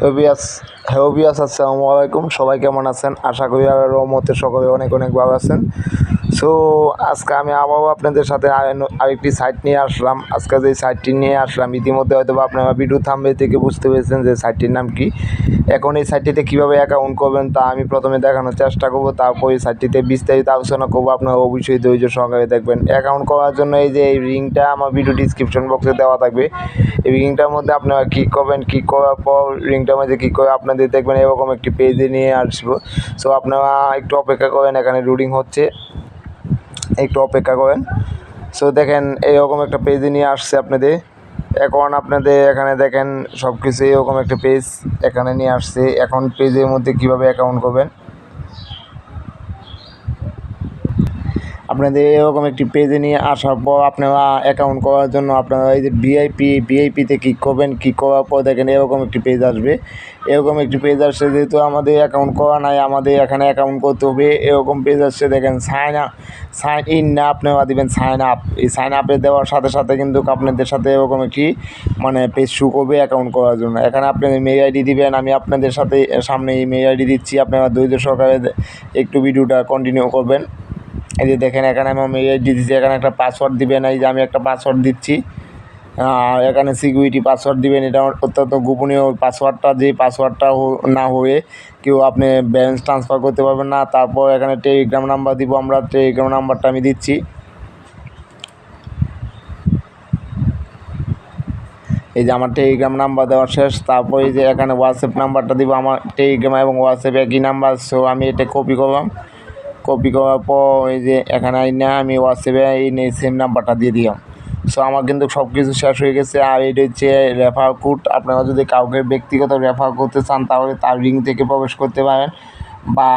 ওবিয়াস ওবিয়াস আসসালামু আলাইকুম। সবাই কেমন আছেন? আশা করি আর রহমতে সকলে অনেক অনেক ভালো আছেন। সো আজকে আমি আবারও আপনাদের সাথে আরেকটি সাইট নিয়ে আসলাম। আজকে যে সাইটটি নিয়ে আসলাম ইতিমধ্যে হয়তো আপনারা ভিডিও থাম্বনেল থেকে বুঝতে পেরেছেন যে সাইটটির নাম কি। এখন এই সাইটটিতে কীভাবে অ্যাকাউন্ট করবেন তা আমি প্রথমে দেখানোর চেষ্টা করব, তারপর এই সাইটটিতে বিস্তারিত আলোচনা করবো। আপনারা অবশ্যই ধৈর্য সহকারে দেখবেন। অ্যাকাউন্ট করার জন্য এই যে এই লিঙ্কটা আমার ভিডিও ডিসক্রিপশন বক্সে দেওয়া থাকবে। এই লিঙ্কটার মধ্যে আপনারা ক্লিক করবেন। ক্লিক করার পর লিঙ্কটার মধ্যে ক্লিক করে আপনাদের দেখবেন এরকম একটি পেজে নিয়ে আসবো। সো আপনারা একটু অপেক্ষা করেন, এখানে লোডিং হচ্ছে, একটু অপেক্ষা করেন। সো দেখেন এরকম একটা পেজে নিয়ে আসছে আপনাদের। এখন আপনাদের এখানে দেখেন সব কিছু এরকম একটা পেজ এখানে নিয়ে আসছে। এখন পেজের মধ্যে কীভাবে অ্যাকাউন্ট করবেন, আপনাদের এরকম একটি পেজে নিয়ে আসার পর আপনারা অ্যাকাউন্ট করার জন্য আপনারা এই যে ভিআইপিতে ক্লিক করবেন। ক্লিক করার পর দেখেন এরকম একটি পেজ আসবে। এরকম একটি পেজ আসছে, যেহেতু আমাদের অ্যাকাউন্ট করা নাই, আমাদের এখানে অ্যাকাউন্ট করতে হবে। এরকম পেজ আসছে, দেখেন সাইন ইন না আপনারা দেবেন সাইন আপ। এই সাইন আপে দেওয়ার সাথে সাথে কিন্তু আপনাদের সাথে এরকম একটি পেজ শু করবে অ্যাকাউন্ট করার জন্য। এখানে আপনাদের মেল আইডি দিবেন। আমি আপনাদের সাথে সামনে এই মেল আইডি দিচ্ছি, আপনারা ধৈর্য সহকারে একটু ভিডিওটা কন্টিনিউ করবেন। এই যে দেখেন এখানে আমি মেল আইডি দিচ্ছি, এখানে একটা পাসওয়ার্ড দিবেন। এই যে আমি একটা পাসওয়ার্ড দিচ্ছি, আর এখানে সিকিউরিটি পাসওয়ার্ড দিবেন। এটা অত্যন্ত গোপনীয় পাসওয়ার্ডটা, যে পাসওয়ার্ডটা না হয়ে কেউ আপনি ব্যালেন্স ট্রান্সফার করতে পারবেন না। তারপর এখানে টেলিগ্রাম নাম্বার দিব, আমরা টেলিগ্রাম নাম্বারটা আমি দিচ্ছি। এই যে আমার টেলিগ্রাম নাম্বার দেওয়া শেষ। তারপর এই যে এখানে হোয়াটসঅ্যাপ নাম্বারটা দিব, আমার টেলিগ্রাম এবং হোয়াটসঅ্যাপ একই নাম্বার। সো আমি এটা কপি করলাম। কপি করার পর এই যে এখানে আমি হোয়াটসঅ্যাপে এই সেম নাম্বারটা দিয়ে দিলাম। সো আমার কিন্তু সব কিছু শেষ হয়ে গেছে। আর এটা হচ্ছে রেফার কোড। আপনারা যদি কাউকে ব্যক্তিগত রেফার করতে চান তাহলে তার লিঙ্ক থেকে প্রবেশ করতে পারেন বা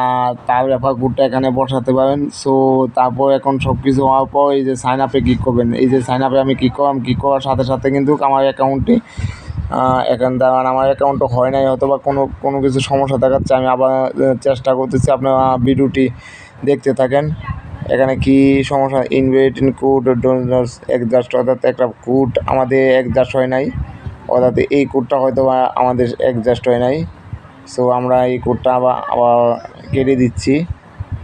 তার রেফার কোডটা এখানে বসাতে পারেন। সো তারপর এখন সব কিছু হওয়ার পর এই যে সাইন আপে ক্লিক করবেন। এই যে সাইন আপে আমি ক্লিক করলাম। ক্লিক করার সাথে সাথে কিন্তু আমার অ্যাকাউন্টে এখন দাঁড়ান, আমার অ্যাকাউন্টটা হয় নাই, অথবা কোনো কিছু সমস্যা দেখাচ্ছে। আমি আবার চেষ্টা করতেছি, আপনারা ভিডিওটি দেখতে থাকেন। এখানে কি সমস্যা, invade in code donors adjust, অর্থাৎ একটা কোড আমাদের অ্যাডজাস্ট হয় নাই, অর্থাৎ এই কোডটা হয়তো আমাদের অ্যাডজাস্ট হয় নাই। সো আমরা এই কোডটা আবার কেটে দিচ্ছি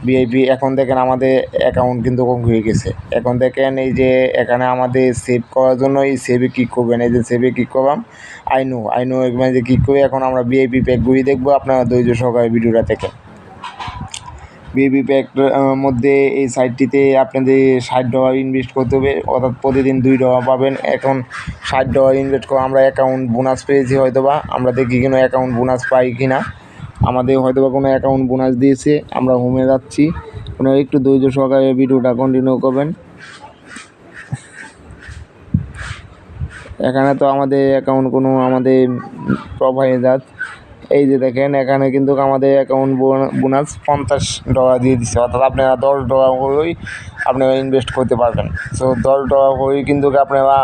ভিআইপি। এখন দেখেন আমাদের অ্যাকাউন্ট কিন্তু কম হয়ে গেছে। এখন দেখেন এই যে এখানে আমাদের সেভ করার জন্য এই সেভে ক্লিক করবেন। এই যে সেভে ক্লিক করলাম, আইনো এখানে যে ক্লিক করি। এখন আমরা ভিআইপি প্যাকগুলি দেখবো, আপনারা ধৈর্য সহকারে ভিডিওটা দেখেন। ভিআইপি প্যাকের মধ্যে এই সাইটটিতে আপনাদের $60 ইনভেস্ট করতে হবে, অর্থাৎ প্রতিদিন $2 পাবেন। এখন $60 ইনভেস্ট করে আমরা অ্যাকাউন্ট বোনাস পেয়েছি হয়তোবা, আমরা দেখি কোনো অ্যাকাউন্ট বোনাস পাই কি না। আমাদের হয়তোবা কোনো অ্যাকাউন্ট বোনাস দিয়েছে। আমরা হোমে যাচ্ছি, আপনারা একটু ধৈর্য সহকারে ভিডিওটা কন্টিনিউ করবেন। এখানে তো আমাদের অ্যাকাউন্ট কোনো আমাদের প্রোফাইলে যাচ্ছে। এই যে দেখেন এখানে কিন্তু আমাদের অ্যাকাউন্ট বোনাস $50 দিয়ে দিচ্ছে, অর্থাৎ আপনারা $10 হলেই আপনারা ইনভেস্ট করতে পারবেন। সো $10 হলেই কিন্তু আপনারা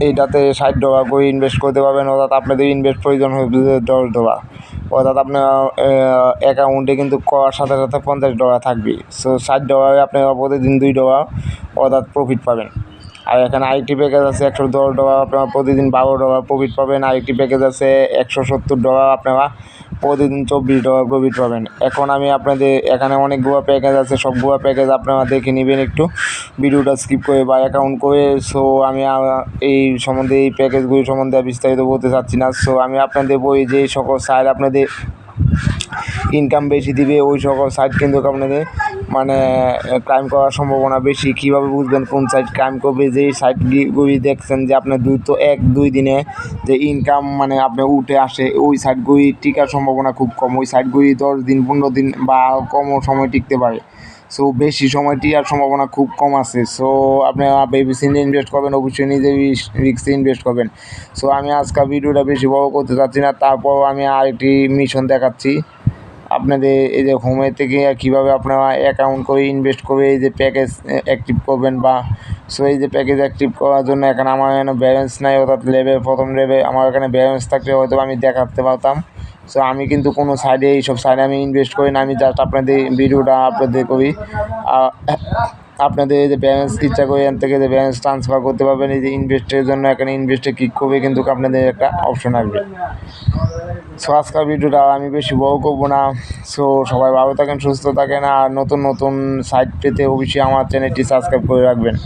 এইটাতে $60 করে ইনভেস্ট করতে পারবেন, অর্থাৎ আপনাদের ইনভেস্ট প্রয়োজন হবে $10, অর্থাৎ আপনার অ্যাকাউন্টে কিন্তু করার সাথে সাথে $50 থাকবে। সো $60 আপনারা প্রতিদিন $2 অর্থাৎ প্রফিট পাবেন। আর এখানে আরেকটি প্যাকেজ আছে $110, আপনারা প্রতিদিন $12 প্রফিট পাবেন। আরেকটি প্যাকেজ আছে $170, আপনারা প্রতিদিন $24 প্রফিট পাবেন। এখন আমি আপনাদের এখানে অনেকগুলো প্যাকেজ আছে, সবগুলো প্যাকেজ আপনারা দেখে নেবেন একটু ভিডিওটা স্কিপ করে বা অ্যাকাউন্ট করে। সো আমি এই সম্বন্ধে এই প্যাকেজগুলি সম্বন্ধে বিস্তারিত বলতে চাচ্ছি না। সো আমি আপনাদের বলি যে সকল সাইট আপনাদের ইনকাম বেশি দিবে ওই সকল সাইট কিন্তু আপনাদের ক্রাইম করার সম্ভাবনা বেশি। কীভাবে বুঝবেন কোন সাইট ক্রাইম করবে? যেই সাইটগুলি দেখছেন যে আপনার 1-2 দিনে যে ইনকাম আপনার উঠে আসে, ওই সাইটগুলি টিকার সম্ভাবনা খুব কম। ওই সাইটগুলি 10 দিন 15 দিন বা কমও সময় টিকতে পারে। সো বেশি সময় টিকার সম্ভাবনা খুব কম আছে। সো আপনারা ভেবেচিন্তে ইনভেস্ট করবেন, অবশ্যই নিজে রিস্কে ইনভেস্ট করবেন। সো আমি আজকে ভিডিওটা বেশি বড় করতে চাচ্ছি না, তারপর আমি আরেকটি মিশন দেখাচ্ছি আপনাদের। এই যে হোমে থেকে কীভাবে আপনারা অ্যাকাউন্ট করে ইনভেস্ট করে এই যে প্যাকেজ অ্যাক্টিভ করবেন বা সো এই যে প্যাকেজ অ্যাক্টিভ করার জন্য এখানে আমার এখানে ব্যালেন্স নাই, অর্থাৎ প্রথম লেভেল আমার এখানে ব্যালেন্স থাকলে হয়তো আমি দেখাতে পারতাম। সো আমি কিন্তু কোনো এইসব সাইডে আমি ইনভেস্ট করি না, আমি জাস্ট আপনাদের ভিডিওটা আপনাদের করি। আপনাদের এই যে ব্যালেন্স ইচ্ছা করে এখান থেকে যে ব্যালেন্স ট্রান্সফার করতে পারবেন। এই যে ইনভেস্টের জন্য এখানে ইনভেস্টে ক্লিক করবে কিন্তু আপনাদের একটা অপশন আসবে। সো আজকের ভিডিওটা আমি বেশি বড় করবো না। সো সবাই ভালো থাকেন, সুস্থ থাকেন, আর নতুন নতুন সাইট পেতে অবশ্যই আমার চ্যানেলটি সাবস্ক্রাইব করে রাখবেন।